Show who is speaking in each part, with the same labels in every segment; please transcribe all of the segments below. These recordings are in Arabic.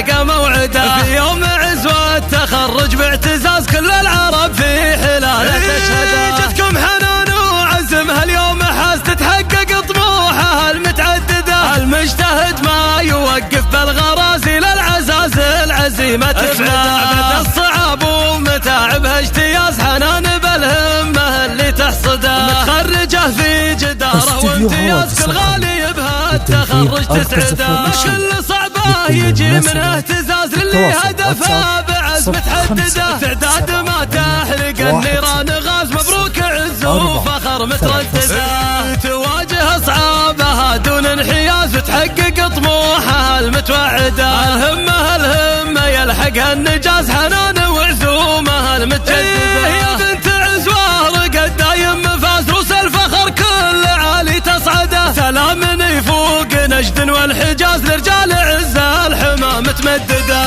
Speaker 1: يلقى موعده. في يوم عزوة التخرج باعتزاز كل العرب في حلاله تشهده. جتكم حنان وعزم هاليوم حاس تتحقق طموحه المتعدده. المجتهد ما يوقف بالغرازي للعزاز العزيمة تفعله. بعد الصعاب ومتاعبها اجتياز حنان بالهمة اللي تحصده. متخرجه في جداره وامتياز كل غالي بها التخرج تسعده. كل صعبه يجي منه اهتزاز للي هدفه بعزم تحدده. تعداد ما تحرق النيران غاز مبروك عز وفخر متردده. تواجه اصعابها دون انحياز وتحقق طموحها المتوعده. الهمه يلحقها النجاز حنان وعزومها المتجدده. يا بنت عزوة رقد دايم مفاز روس الفخر كل عالي تصعده. سلام يفوق نجد والحجاز لرجال عزة الحمى متمدده.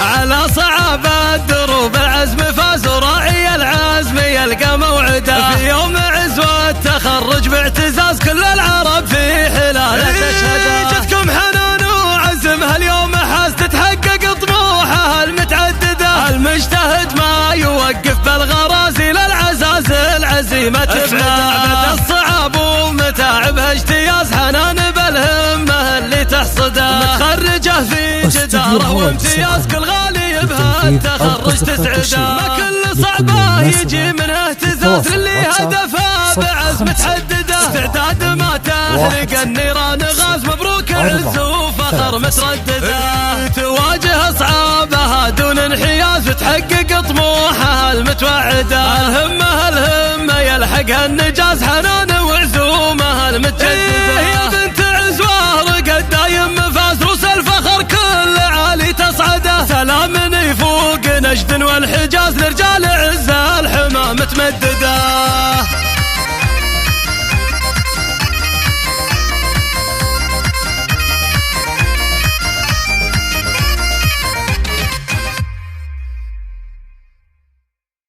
Speaker 1: على صعب الدروب العزم فاز وراعي العزم يلقى موعده. في يوم عزوة التخرج باعتزاز كل العرب في حلاله تشهده. جتكم حنان وعزم هاليوم حاس تتحقق طموحها المتعدده. المجتهد ما يوقف بالغرازي للعزاز العزيمة تفعله. بعد الصعاب ومتاعبها اجتياز حنان بالهمة اللي تحصده. متخرجه في جداره وامتياز كل غالي بها التخرج تسعده. ما كل صعبه يجي من اهتزاز للي هدفه بعزم تحدده. استعداد ما تحرق النيران غاز مبروك عز وفخر متردده. تواجه اصعابها دون انحياز وتحقق طموحها المتوعده. الهمه يلحقها النجاز حنان وعزومها المتجدده. يا بنت عزوة رقد دايم مفاز روس الفخر كل عالي تصعده. سلام يفوق نجد والحجاز لرجال عزة الحمى متمدده.